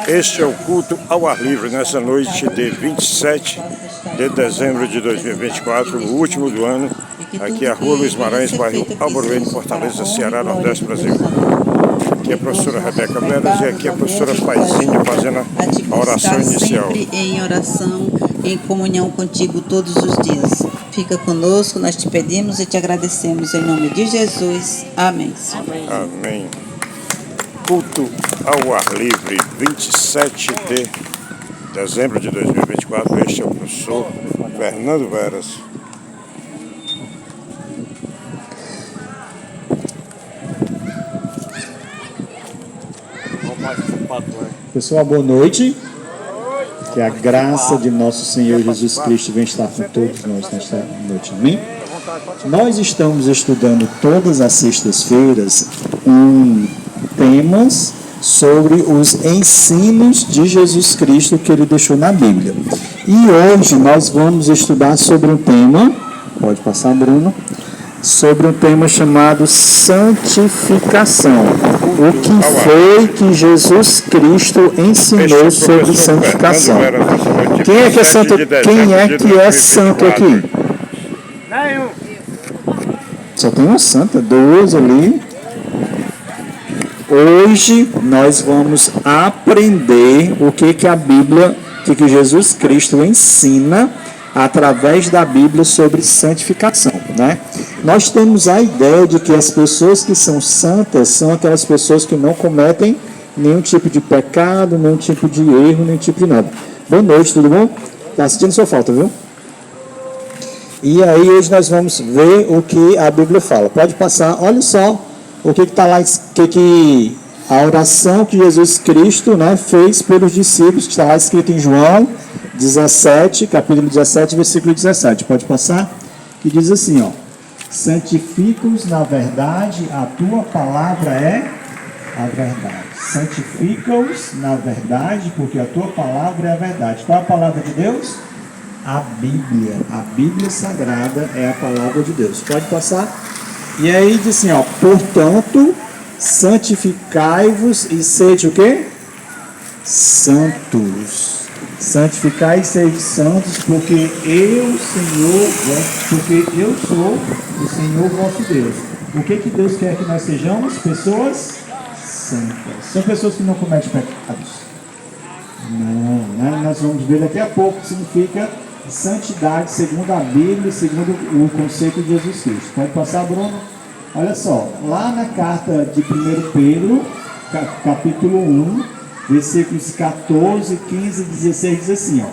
Este é o culto ao ar livre nessa noite de 27 de dezembro de 2024, o último do ano, aqui é a Rua Luiz Maranhos, bairro Alvorada, Fortaleza, Ceará, Nordeste, Brasil. Aqui é a professora Rebeca Veras e aqui é a professora Paizinho fazendo a oração inicial. Sempre em oração, em comunhão contigo todos os dias. Fica conosco, nós te pedimos e te agradecemos em nome de Jesus. Amém. Amém. Culto ao ar livre, 27 de dezembro de 2024. Este é o professor Fernando Veras. Pessoal, boa noite. Que a graça de nosso Senhor Jesus Cristo venha estar com todos nós nesta noite. Amém? Nós estamos estudando todas as sextas-feiras temas sobre os ensinos de Jesus Cristo que ele deixou na Bíblia. E hoje nós vamos estudar sobre um tema, pode passar, Bruno, sobre um tema chamado santificação. O que foi que Jesus Cristo ensinou sobre santificação? Quem é que é santo? Quem é que é santo aqui? Só tem uma santa, duas ali. Hoje nós vamos aprender o que a Bíblia, o que Jesus Cristo ensina através da Bíblia sobre santificação, né? Nós temos a ideia de que as pessoas que são santas são aquelas pessoas que não cometem nenhum tipo de pecado, nenhum tipo de erro, nenhum tipo de nada. Boa noite, tudo bom? Tá sentindo sua falta, viu? E aí hoje nós vamos ver o que a Bíblia fala. Pode passar, olha só o que está lá, que a oração que Jesus Cristo, né, fez pelos discípulos, que está lá escrito em João 17, capítulo 17, versículo 17. Pode passar? Que diz assim, ó: santifica-os na verdade, a tua palavra é a verdade. Santifica-os na verdade, porque a tua palavra é a verdade. Qual é a palavra de Deus? A Bíblia. A Bíblia Sagrada é a palavra de Deus. Pode passar? E aí diz assim, ó: portanto, santificai-vos e sede o quê? Santos. Santificai e sede santos, porque eu sou o Senhor vosso Deus. O que Deus quer que nós sejamos? Pessoas santas. São pessoas que não cometem pecados. Não, né? Nós vamos ver daqui a pouco o que significa santidade segundo a Bíblia, segundo o conceito de Jesus Cristo. Pode passar, Bruno? Olha só, lá na carta de 1 Pedro, capítulo 1, versículos 14, 15 e 16, diz assim, ó: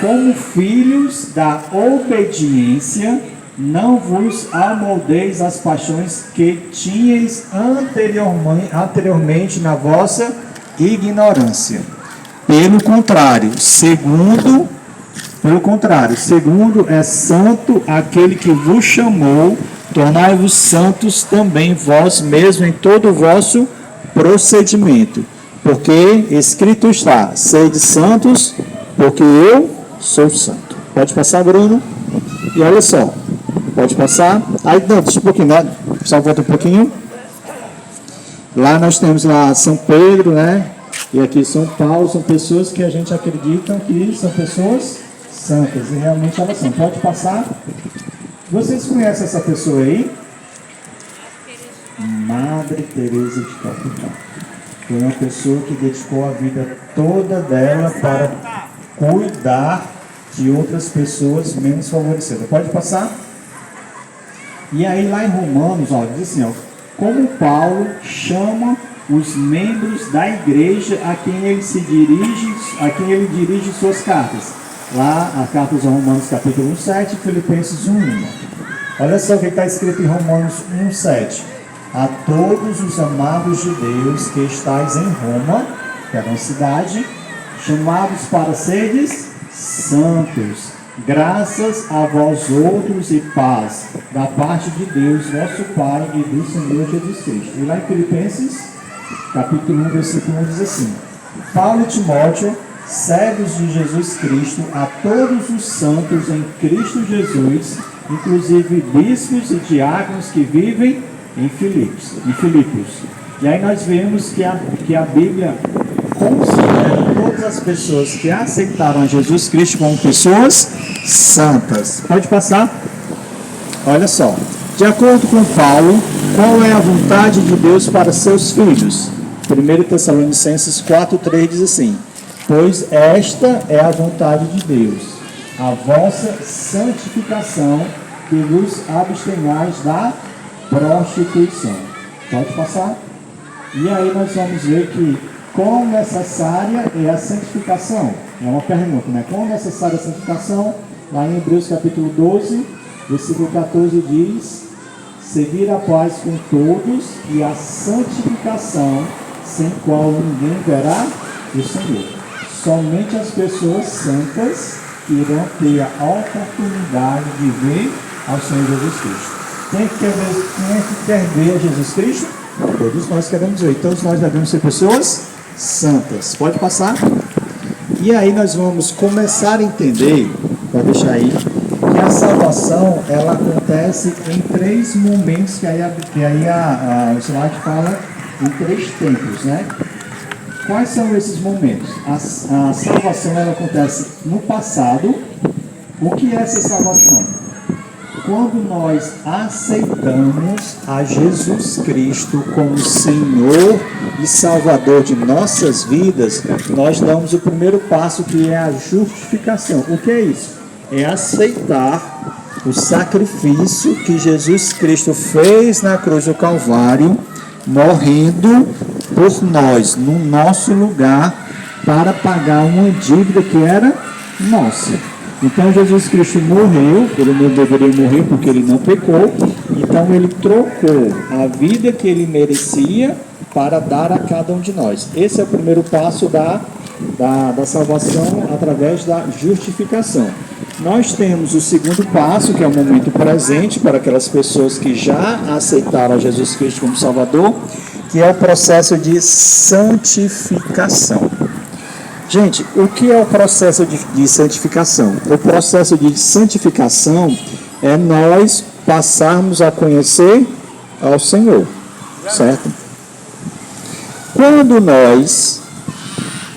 como filhos da obediência, não vos amoldeis às paixões que tinhais anteriormente na vossa ignorância. Pelo contrário, segundo é santo aquele que vos chamou, tornai-vos santos também vós mesmos em todo o vosso procedimento. Porque escrito está: sede santos, porque eu sou santo. Pode passar, Bruno? E olha só, pode passar. Aí, não, deixa um pouquinho, né? Só volta um pouquinho. Lá nós temos lá São Pedro, né? E aqui São Paulo, são pessoas que a gente acredita que são pessoas santas, e realmente elas são. Pode passar. Vocês conhecem essa pessoa aí? Madre Teresa de Calcutá. Foi uma pessoa que dedicou a vida toda dela para cuidar de outras pessoas menos favorecidas. Pode passar? E aí lá em Romanos, ó, diz assim, ó: como Paulo chama os membros da igreja a quem ele dirige suas cartas. Lá, a carta aos Romanos, capítulo 7, Filipenses 1. Olha só o que está escrito em Romanos 1:7. A todos os amados de Deus que estáis em Roma, que é uma cidade, chamados para seres santos, graças a vós outros e paz, da parte de Deus, vosso Pai e do Senhor Jesus Cristo. E lá em Filipenses, capítulo 1, versículo 1, diz assim: Paulo e Timóteo, servos de Jesus Cristo, a todos os santos em Cristo Jesus, inclusive bispos e diáconos que vivem em Filipos. E aí nós vemos que a Bíblia considera todas as pessoas que aceitaram a Jesus Cristo como pessoas santas. Pode passar? Olha só. De acordo com Paulo, qual é a vontade de Deus para seus filhos? 1 Tessalonicenses 4,3 diz assim: pois esta é a vontade de Deus, a vossa santificação, que vos abstenhais da prostituição. Pode passar? E aí nós vamos ver que quão necessária é a santificação? É uma pergunta, né? Quão necessária a santificação? Lá em Hebreus capítulo 12, versículo 14 diz: seguir a paz com todos e a santificação, sem qual ninguém verá o Senhor. Somente as pessoas santas irão ter a oportunidade de ver ao Senhor Jesus Cristo. Quem é que quer ver a Jesus Cristo? Todos nós queremos ver. Todos nós devemos ser pessoas santas. Pode passar? E aí nós vamos começar a entender, pode deixar aí, que a salvação, ela acontece em 3 momentos, que aí o slide fala em 3 tempos, né? Quais são esses momentos? A salvação, ela acontece no passado. O que é essa salvação? Quando nós aceitamos a Jesus Cristo como Senhor e Salvador de nossas vidas, nós damos o primeiro passo, que é a justificação. O que é isso? É aceitar o sacrifício que Jesus Cristo fez na cruz do Calvário, morrendo por nós, no nosso lugar, para pagar uma dívida que era nossa. Então Jesus Cristo morreu, ele não deveria morrer porque ele não pecou, então ele trocou a vida que ele merecia para dar a cada um de nós. Esse é o primeiro passo da salvação, através da justificação. Nós temos o segundo passo, que é o momento presente, para aquelas pessoas que já aceitaram a Jesus Cristo como Salvador, que é o processo de santificação. Gente, o que é o processo de santificação? O processo de santificação é nós passarmos a conhecer ao Senhor, certo? Quando nós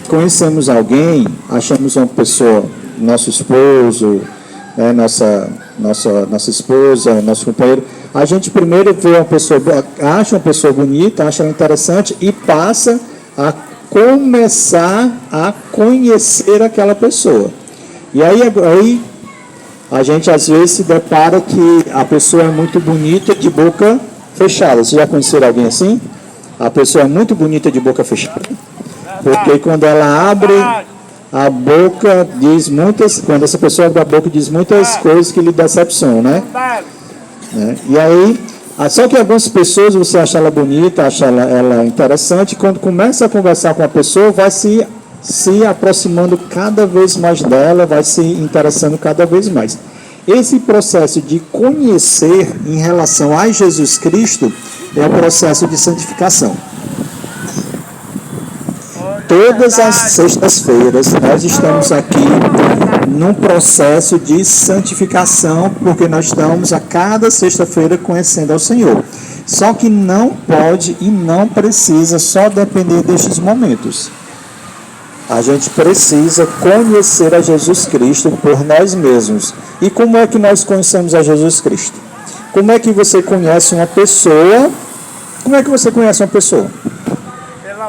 conhecemos alguém, achamos uma pessoa, nosso esposo, nossa esposa, nosso companheiro, a gente primeiro vê uma pessoa, acha uma pessoa bonita, acha ela interessante e passa a começar a conhecer aquela pessoa. E aí a gente às vezes se depara que a pessoa é muito bonita de boca fechada. Vocês já conheceram alguém assim? A pessoa é muito bonita de boca fechada. Porque quando ela abre a boca, quando essa pessoa abre a boca, diz muitas coisas que lhe decepcionam, né? E aí, só que algumas pessoas, você acha ela bonita, acha ela interessante, quando começa a conversar com a pessoa, vai se aproximando cada vez mais dela, vai se interessando cada vez mais. Esse processo de conhecer em relação a Jesus Cristo é o processo de santificação. Todas as sextas-feiras nós estamos aqui num processo de santificação, porque nós estamos a cada sexta-feira conhecendo ao Senhor. Só que não pode e não precisa só depender destes momentos. A gente precisa conhecer a Jesus Cristo por nós mesmos. E como é que nós conhecemos a Jesus Cristo? Como é que você conhece uma pessoa? Como é que você conhece uma pessoa?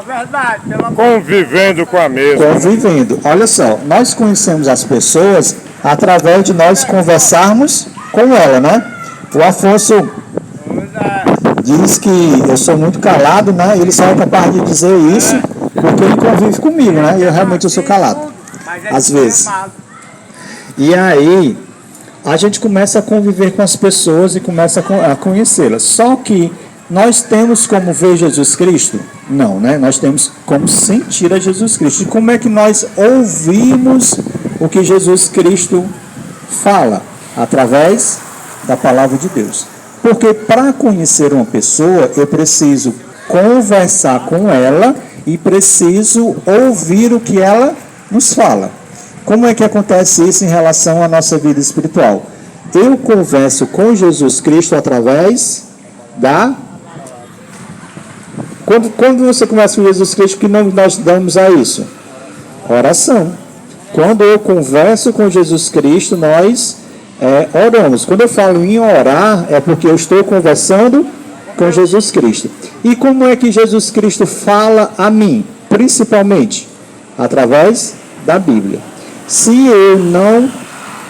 Verdade, convivendo com a mesma. Convivendo. Olha só, nós conhecemos as pessoas através de nós conversarmos com ela, né? O Afonso diz que eu sou muito calado, né? Ele só é capaz de dizer isso porque ele convive comigo, né? E eu sou calado, às vezes. E aí, a gente começa a conviver com as pessoas e começa a conhecê-las. Só que nós temos como ver Jesus Cristo? Não, né? Nós temos como sentir a Jesus Cristo. E como é que nós ouvimos o que Jesus Cristo fala? Através da palavra de Deus. Porque para conhecer uma pessoa, eu preciso conversar com ela e preciso ouvir o que ela nos fala. Como é que acontece isso em relação à nossa vida espiritual? Eu converso com Jesus Cristo através da Quando você conversa com Jesus Cristo, que nome nós damos a isso? Oração. Quando eu converso com Jesus Cristo, nós oramos. Quando eu falo em orar, é porque eu estou conversando com Jesus Cristo. E como é que Jesus Cristo fala a mim? Principalmente através da Bíblia. Se eu não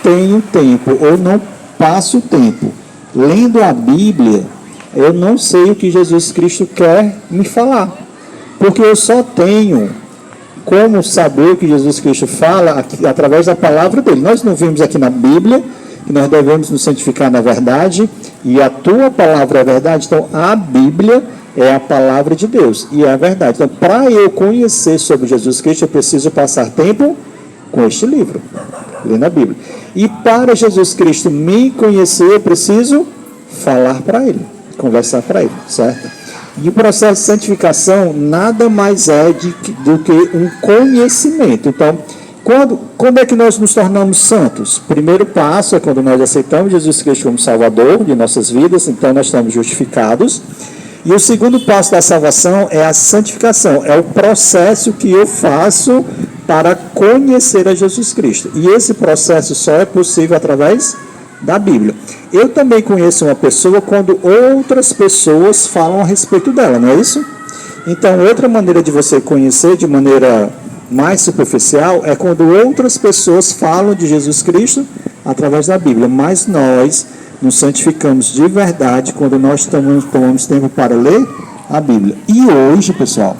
tenho tempo ou não passo tempo lendo a Bíblia, eu não sei o que Jesus Cristo quer me falar. Porque eu só tenho como saber o que Jesus Cristo fala aqui, através da palavra dele. Nós não vimos aqui na Bíblia que nós devemos nos santificar na verdade, e a tua palavra é a verdade. Então a Bíblia é a palavra de Deus e é a verdade. Então, para eu conhecer sobre Jesus Cristo, eu preciso passar tempo com este livro, lendo a Bíblia. E para Jesus Cristo me conhecer, eu preciso falar para ele, conversar para ele, certo? E o processo de santificação nada mais é do que um conhecimento. Então, quando é que nós nos tornamos santos? O primeiro passo é quando nós aceitamos Jesus Cristo como Salvador de nossas vidas, então nós estamos justificados. E o segundo passo da salvação é a santificação, é o processo que eu faço para conhecer a Jesus Cristo. E esse processo só é possível através da Bíblia. Eu também conheço uma pessoa quando outras pessoas falam a respeito dela, não é isso? Então, outra maneira de você conhecer de maneira mais superficial é quando outras pessoas falam de Jesus Cristo através da Bíblia, mas nós nos santificamos de verdade quando nós tomamos tempo para ler a Bíblia. E hoje, pessoal,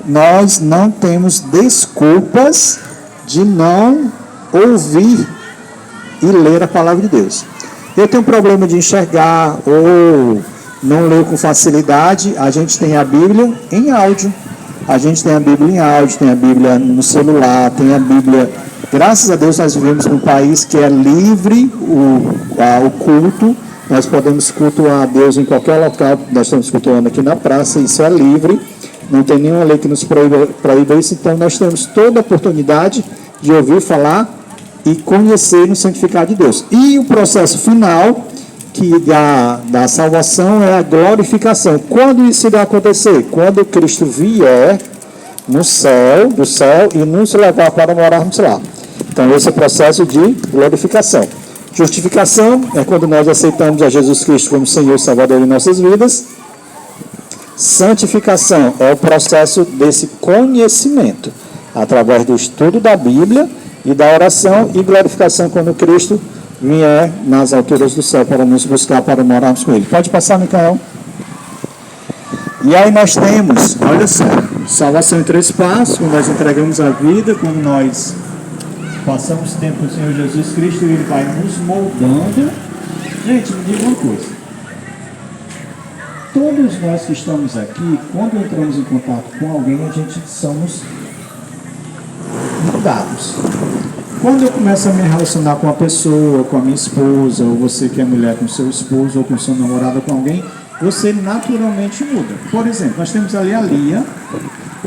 nós não temos desculpas de não ouvir e ler a palavra de Deus. Eu tenho um problema de enxergar ou não ler com facilidade. A gente tem a Bíblia em áudio. A gente tem a Bíblia em áudio, tem a Bíblia no celular, tem a Bíblia. Graças a Deus nós vivemos num país que é livre o culto. Nós podemos cultuar a Deus em qualquer local. Nós estamos cultuando aqui na praça, isso é livre. Não tem nenhuma lei que nos proíba isso. Então nós temos toda a oportunidade de ouvir falar e conhecer no santificado de Deus. E o processo final da salvação é a glorificação. Quando isso irá acontecer? Quando Cristo vier do céu e nos levar para morarmos lá. Então esse é o processo de glorificação. Justificação é quando nós aceitamos a Jesus Cristo como Senhor e Salvador em nossas vidas. Santificação é o processo desse conhecimento através do estudo da Bíblia e da oração, e glorificação quando Cristo vier nas alturas do céu para nos buscar, para morarmos com Ele. Pode passar, Micael. E aí nós temos, olha só, salvação em 3 passos, quando nós entregamos a vida, quando nós passamos tempo com o Senhor Jesus Cristo, Ele vai nos moldando. Gente, me diga uma coisa. Todos nós que estamos aqui, quando entramos em contato com alguém, a gente somos mudados. Quando eu começo a me relacionar com a pessoa, com a minha esposa, ou você que é mulher com seu esposo, ou com seu namorado, com alguém, você naturalmente muda. Por exemplo, nós temos ali a Lia,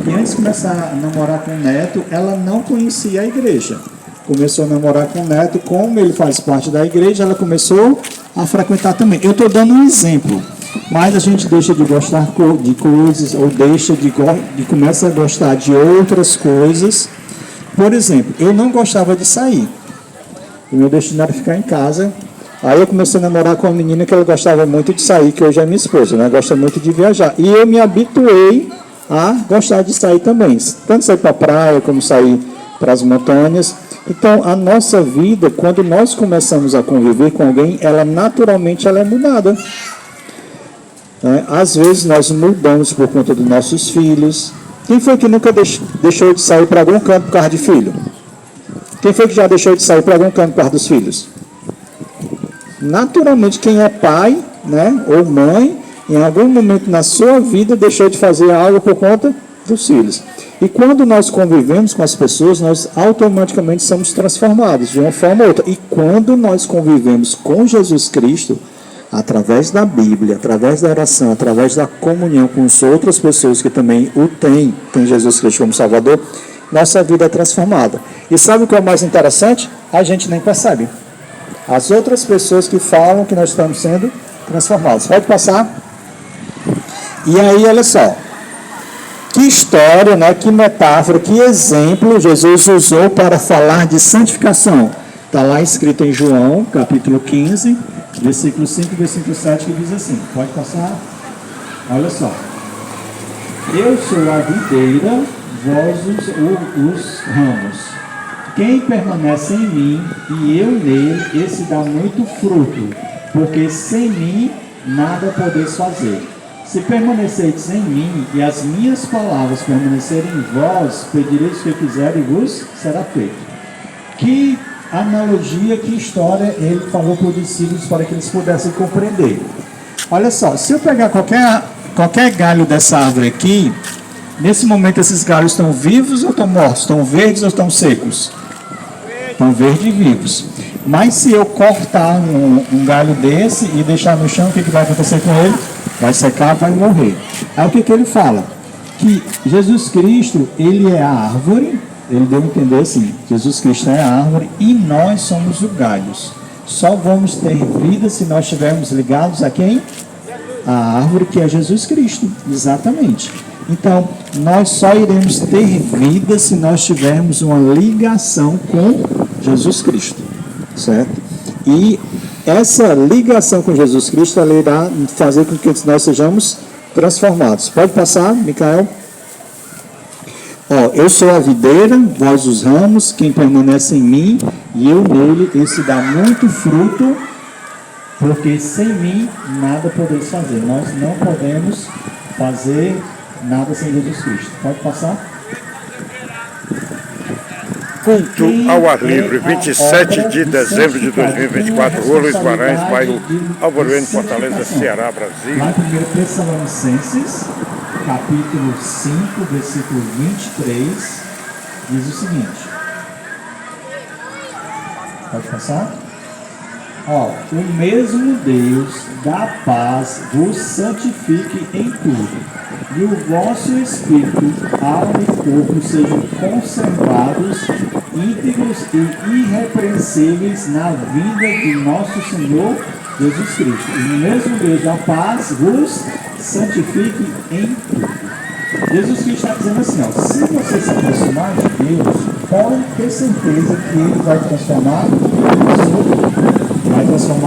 que antes de começar a namorar com o Neto, ela não conhecia a igreja. Começou a namorar com o Neto, como ele faz parte da igreja, ela começou a frequentar também. Eu estou dando um exemplo, mas a gente deixa de gostar de coisas, ou deixa de começa a gostar de outras coisas. Por exemplo, eu não gostava de sair. O meu destino era ficar em casa. Aí eu comecei a namorar com uma menina que ela gostava muito de sair, que hoje é minha esposa, né? Gosta muito de viajar. E eu me habituei a gostar de sair também. Tanto sair para a praia, como sair para as montanhas. Então, a nossa vida, quando nós começamos a conviver com alguém, ela naturalmente ela é mudada. Às vezes nós mudamos por conta dos nossos filhos. Quem foi que nunca deixou de sair para algum canto por causa de filho? Quem foi que já deixou de sair para algum canto por causa dos filhos? Naturalmente, quem é pai, né, ou mãe, em algum momento na sua vida deixou de fazer algo por conta dos filhos. E quando nós convivemos com as pessoas, nós automaticamente somos transformados de uma forma ou outra. E quando nós convivemos com Jesus Cristo, através da Bíblia, através da oração, através da comunhão com as outras pessoas que também tem Jesus Cristo como Salvador, nossa vida é transformada. E sabe o que é o mais interessante? A gente nem percebe. As outras pessoas que falam que nós estamos sendo transformados. Pode passar? E aí, olha só. que história, né, que metáfora, que exemplo Jesus usou para falar de santificação? Está lá escrito em João, capítulo 15, versículo 5 e versículo 7, que diz assim, pode passar? Olha só. Eu sou a videira, vós os ramos. Quem permanece em mim e eu nele, esse dá muito fruto, porque sem mim nada podeis fazer. Se permaneceis em mim e as minhas palavras permanecerem em vós, pedireis o que quiser e vos será feito. Que analogia, que história ele falou para os discípulos para que eles pudessem compreender. Olha só, se eu pegar qualquer galho dessa árvore aqui, nesse momento esses galhos estão vivos ou estão mortos? Estão verdes ou estão secos? Estão verdes e vivos. Mas se eu cortar um galho desse e deixar no chão, o que vai acontecer com ele? Vai secar, vai morrer. Aí o que ele fala? Que Jesus Cristo, ele é a árvore, ele deu a entender assim, Jesus Cristo é a árvore e nós somos os galhos. Só vamos ter vida se nós estivermos ligados a quem? A árvore que é Jesus Cristo, exatamente. Então, nós só iremos ter vida se nós tivermos uma ligação com Jesus Cristo, certo? E essa ligação com Jesus Cristo, ela irá fazer com que nós sejamos transformados. Pode passar, Micael? Eu sou a videira, vós os ramos, quem permanece em mim e eu nele, esse dá muito fruto, porque sem mim nada podeis fazer. Nós não podemos fazer nada sem Jesus Cristo. Pode passar? Culto ao ar livre, 27 de dezembro de 2024, Rua Luiz Maranhão, bairro Alvoreno, Fortaleza, Ceará, Brasil. Lá em 1 Tessalonicenses, capítulo 5, versículo 23, diz o seguinte. Pode passar? O mesmo Deus da paz vos santifique em tudo, e o vosso espírito, alma e corpo sejam conservados, íntegros e irrepreensíveis na vinda de nosso Senhor Jesus Cristo. E o mesmo Deus da paz vos santifique em tudo. Jesus Cristo está dizendo assim, se você se aproximar de Deus, pode ter certeza que Ele vai transformar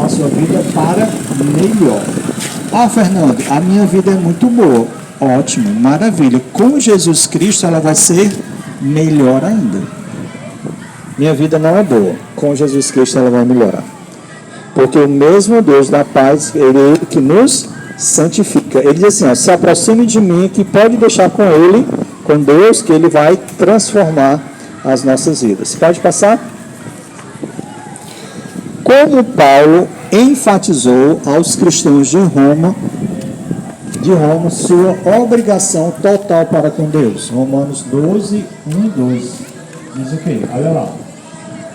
a sua vida para melhor. Fernando, a minha vida é muito boa. Ótimo, maravilha. Com Jesus Cristo ela vai ser melhor ainda. Minha vida não é boa. Com Jesus Cristo ela vai melhorar. Porque o mesmo Deus da paz, Ele é Ele que nos santifica. Ele diz assim, se aproxime de mim, que pode deixar com Ele, com Deus, que Ele vai transformar as nossas vidas. Pode passar? Como Paulo enfatizou aos cristãos de Roma sua obrigação total para com Deus. Romanos 12, 1 e 2. Diz o quê? Olha lá.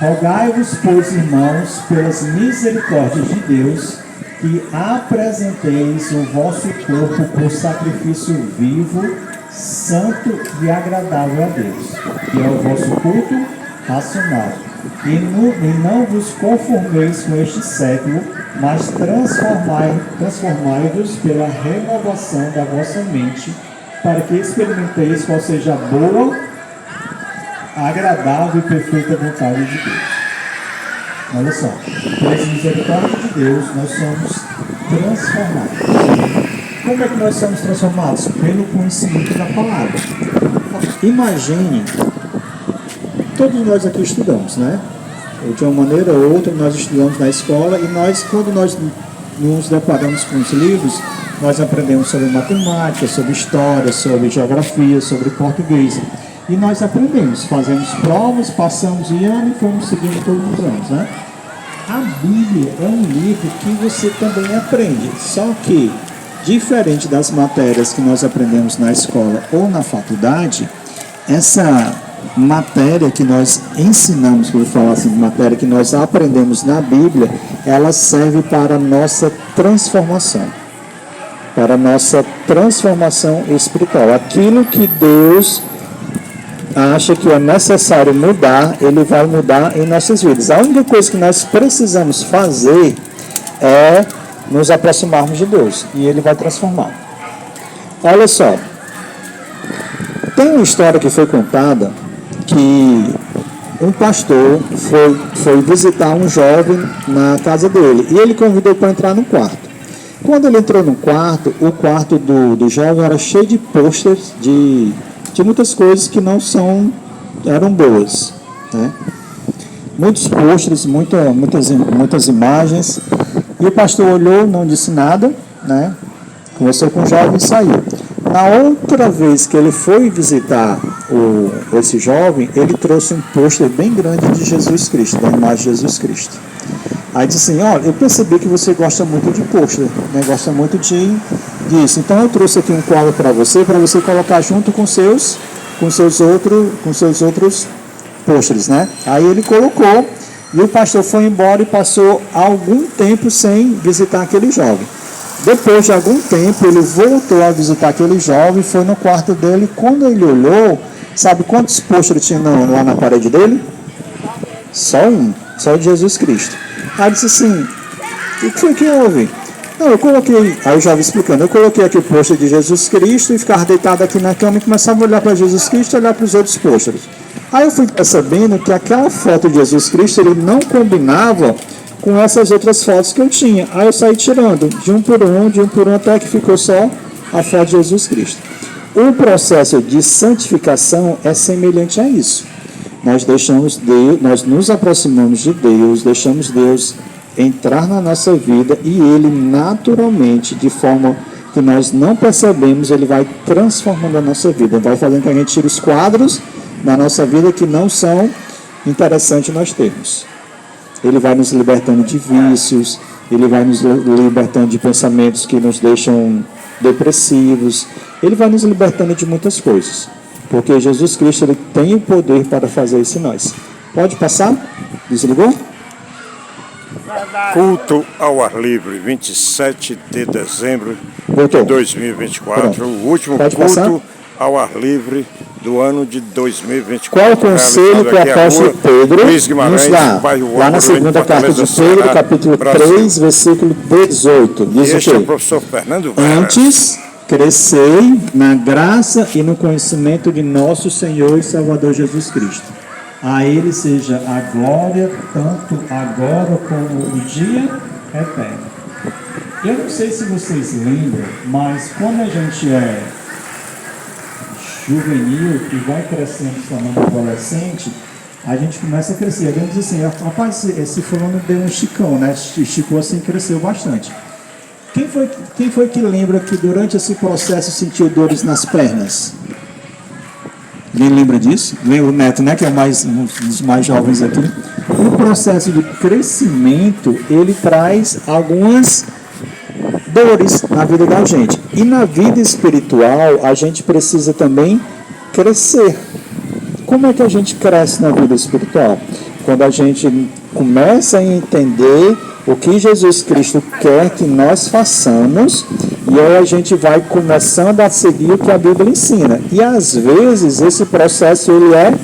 Rogai-vos, pois, irmãos, pelas misericórdias de Deus, que apresenteis o vosso corpo por sacrifício vivo, santo e agradável a Deus, que é o vosso culto racional. E não vos conformeis com este século, mas transformai-vos pela renovação da vossa mente, para que experimenteis qual seja a boa, agradável e perfeita vontade de Deus. Olha só, pelas misericórdias de Deus, nós somos transformados. Como é que nós somos transformados? Pelo conhecimento da palavra. Imagine, todos nós aqui estudamos, né? De uma maneira ou outra, nós estudamos na escola e quando nós nos deparamos com os livros, nós aprendemos sobre matemática, sobre história, sobre geografia, sobre português. E nós aprendemos, fazemos provas, passamos de ano e fomos seguindo todos os anos, né? A Bíblia é um livro que você também aprende, só que, diferente das matérias que nós aprendemos na escola ou na faculdade, essa matéria que nós ensinamos, por falar assim, matéria que nós aprendemos na Bíblia, ela serve para a nossa transformação. Para a nossa transformação espiritual. Aquilo que Deus acha que é necessário mudar, Ele vai mudar em nossas vidas. A única coisa que nós precisamos fazer é nos aproximarmos de Deus. E Ele vai transformar. Olha só. Tem uma história que foi contada que um pastor foi visitar um jovem na casa dele e ele convidou para entrar no quarto. Quando ele entrou no quarto, o quarto do jovem era cheio de pôsteres de muitas coisas que não eram boas, né? Muitos pôsteres, muitas imagens. E o pastor olhou, não disse nada, né? Conversou com o jovem e saiu. Na outra vez que ele foi visitar esse jovem, ele trouxe um pôster bem grande de Jesus Cristo, da imagem de Jesus Cristo. Aí disse assim: olha, eu percebi que você gosta muito de pôster, né? Gosta muito disso. Então eu trouxe aqui um quadro para você colocar junto com seus outros pôsteres, né? Aí ele colocou e o pastor foi embora e passou algum tempo sem visitar aquele jovem. Depois de algum tempo ele voltou a visitar aquele jovem, foi no quarto dele. Quando ele olhou, sabe quantos pôsteres tinha lá na parede dele? Só um, só de Jesus Cristo. Aí disse assim: o que foi que houve? Não, eu coloquei, aí o jovem explicando, eu coloquei aqui o pôster de Jesus Cristo e ficava deitado aqui na cama e começava a olhar para Jesus Cristo e olhar para os outros pôsteres. Aí eu fui percebendo que aquela foto de Jesus Cristo ele não combinava com essas outras fotos que eu tinha. Aí eu saí tirando de um por um, até que ficou só a foto de Jesus Cristo. O processo de santificação é semelhante a isso. Nós deixamos Deus, nós nos aproximamos de Deus, deixamos Deus entrar na nossa vida e Ele naturalmente, de forma que nós não percebemos, Ele vai transformando a nossa vida, vai fazendo que a gente tire os quadros da nossa vida que não são interessantes nós termos. Ele vai nos libertando de vícios, Ele vai nos libertando de pensamentos que nos deixam depressivos, Ele vai nos libertando de muitas coisas. Porque Jesus Cristo ele tem o poder para fazer isso em nós. Pode passar? Desligou? Culto ao ar livre, 27 de dezembro Voltou. de 2024. Pronto. O último Pode culto passar? ao ar livre do ano de 2024. Qual o conselho que o apóstolo Pedro Luiz Guimarães, nos dá? bairro Lá na Álvaro, segunda carta de Fortaleza, Pedro, Ceará, capítulo Brasil. 3, versículo 18. Diz Este é o o quê? professor Fernando Vera. Antes, crescei na graça e no conhecimento de nosso Senhor e Salvador Jesus Cristo. A Ele seja a glória, tanto agora como o dia eterno. Eu não sei se vocês lembram, mas quando a gente é juvenil e vai crescendo, se tornando adolescente, a gente começa a crescer. A gente diz assim: rapaz, esse fulano deu um esticão, né? Esticou assim, cresceu bastante. Quem foi que lembra que durante esse processo sentiu dores nas pernas? Quem lembra disso? Lembra o Neto, né? Que é um dos mais jovens aqui. O processo de crescimento, ele traz algumas dores na vida da gente. E na vida espiritual, a gente precisa também crescer. Como é que a gente cresce na vida espiritual? Quando a gente começa a entender o que Jesus Cristo quer que nós façamos, e aí a gente vai começando a seguir o que a Bíblia ensina. E às vezes esse processo ele é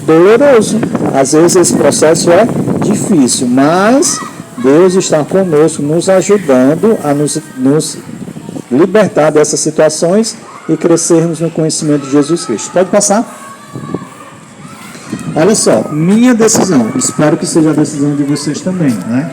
doloroso, às vezes esse processo é difícil, mas Deus está conosco, nos ajudando a nos libertar dessas situações e crescermos no conhecimento de Jesus Cristo. Pode passar? Olha só, minha decisão, espero que seja a decisão de vocês também, né?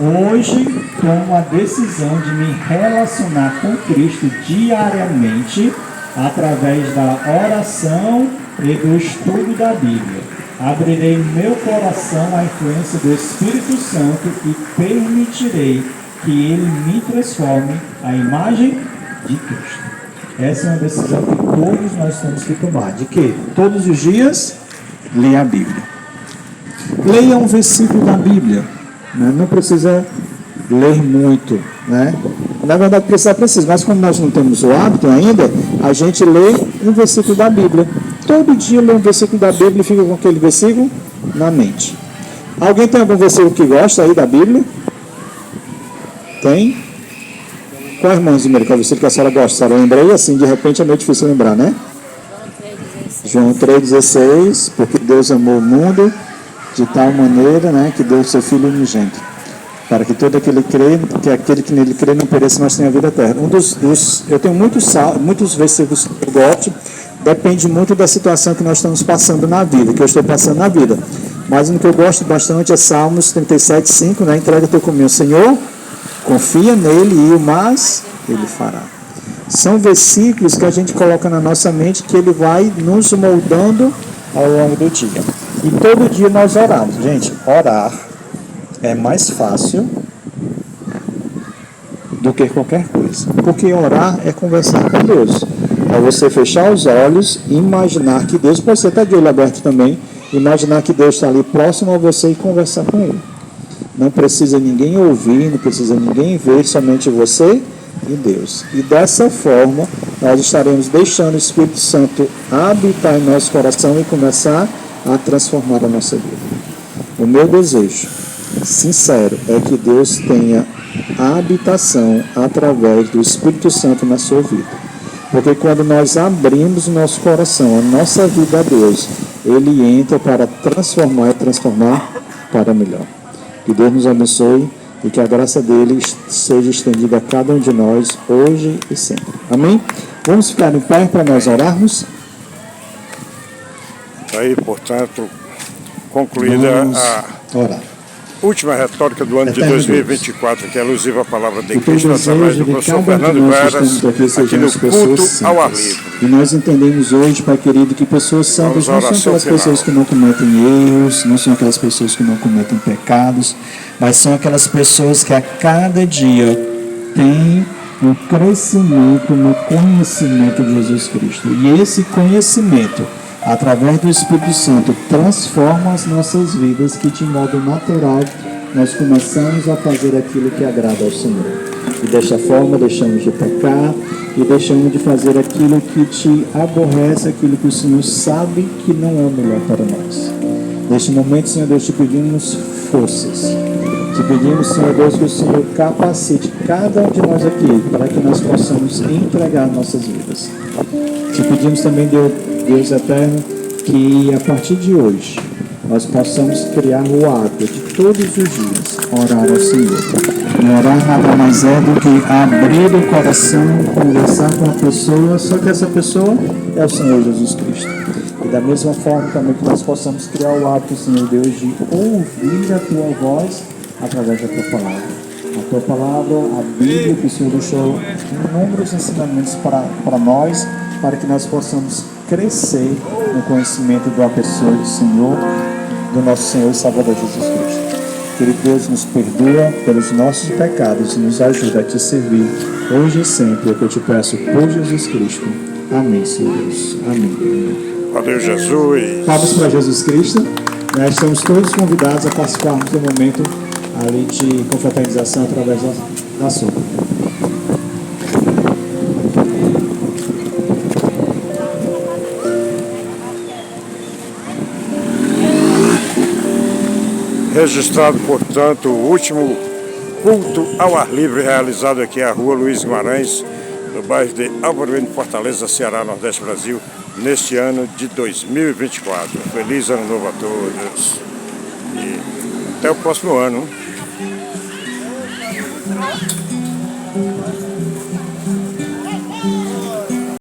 Hoje tomo a decisão de me relacionar com Cristo diariamente através da oração e do estudo da Bíblia. Abrirei meu coração à influência do Espírito Santo e permitirei que ele me transforme à imagem de Cristo. Essa é uma decisão que todos nós temos que tomar. De que? Todos os dias, leia a Bíblia. Leia um versículo da Bíblia. Não precisa ler muito, né? Na verdade precisa, mas como nós não temos o hábito ainda, a gente lê um versículo da Bíblia. Todo dia lê um versículo da Bíblia e fica com aquele versículo na mente. Alguém tem algum versículo que gosta aí da Bíblia? Tem? Qual, irmã Zimeira, qual versículo que a senhora gosta? A senhora lembrei assim, de repente é meio difícil lembrar, né? João 3,16, porque Deus amou o mundo de tal maneira, né, que deu o seu Filho unigênito, para que todo aquele que aquele que nele crê não pereça, mas tenha a vida eterna. Eu tenho muitos versículos que eu gosto, depende muito da situação que nós estamos passando na vida, que eu estou passando na vida. Mas o que eu gosto bastante é Salmos 37:5, né? Entrega teu caminho ao Senhor, confia nele e o mais ele fará. São versículos que a gente coloca na nossa mente que ele vai nos moldando ao longo do dia. E todo dia nós oramos. Gente, orar é mais fácil do que qualquer coisa. Porque orar é conversar com Deus. É você fechar os olhos e imaginar que Deus, pode ser até de olho aberto também, imaginar que Deus está ali próximo a você e conversar com Ele. Não precisa ninguém ouvir, não precisa ninguém ver, somente você e Deus. E dessa forma, nós estaremos deixando o Espírito Santo habitar em nosso coração e começar a transformar a nossa vida. O meu desejo, sincero, é que Deus tenha a habitação através do Espírito Santo na sua vida. Porque quando nós abrimos o nosso coração, a nossa vida a Deus, Ele entra para transformar e transformar para melhor. Que Deus nos abençoe e que a graça dele seja estendida a cada um de nós, hoje e sempre. Amém? Vamos ficar em pé para nós orarmos? Aí, portanto, concluída a última retórica do ano de 2024, que é alusiva à palavra de Cristo, através do professor Fernando Veras, aqui no Culto ao Ar Livre. E nós entendemos hoje, Pai querido, que pessoas santas não são aquelas pessoas que não cometem erros, não são aquelas pessoas que não cometem pecados, mas são aquelas pessoas que a cada dia têm um crescimento no conhecimento de Jesus Cristo. E esse conhecimento, através do Espírito Santo, transforma as nossas vidas, que de modo natural nós começamos a fazer aquilo que agrada ao Senhor. E desta forma deixamos de pecar e deixamos de fazer aquilo que te aborrece, aquilo que o Senhor sabe que não é o melhor para nós. Neste momento, Senhor Deus, te pedimos forças. Te pedimos, Senhor Deus, que o Senhor capacite cada um de nós aqui para que nós possamos entregar nossas vidas. Te pedimos também, Deus eterno, que a partir de hoje nós possamos criar o hábito de todos os dias orar ao Senhor. E orar nada mais é do que abrir o coração, conversar com a pessoa, só que essa pessoa é o Senhor Jesus Cristo. E da mesma forma também que nós possamos criar o hábito, Senhor Deus, de ouvir a Tua voz através da Tua palavra. A Tua palavra, a Bíblia que o Senhor deixou inúmeros ensinamentos para nós, para que nós possamos crescer no conhecimento da pessoa do Senhor, do nosso Senhor e Salvador Jesus Cristo. Querido Deus, nos perdoa pelos nossos pecados e nos ajuda a Te servir hoje e sempre. É o que eu Te peço por Jesus Cristo. Amém, Senhor Deus. Amém. Valeu, Jesus. Palmas para Jesus Cristo. Nós estamos todos convidados a participarmos do momento ali de confraternização através da sopa. Registrado, portanto, o último culto ao ar livre realizado aqui à Rua Luiz Guimarães, no bairro de Alvorada, Fortaleza, Ceará, Nordeste, Brasil, neste ano de 2024. Feliz ano novo a todos e até o próximo ano.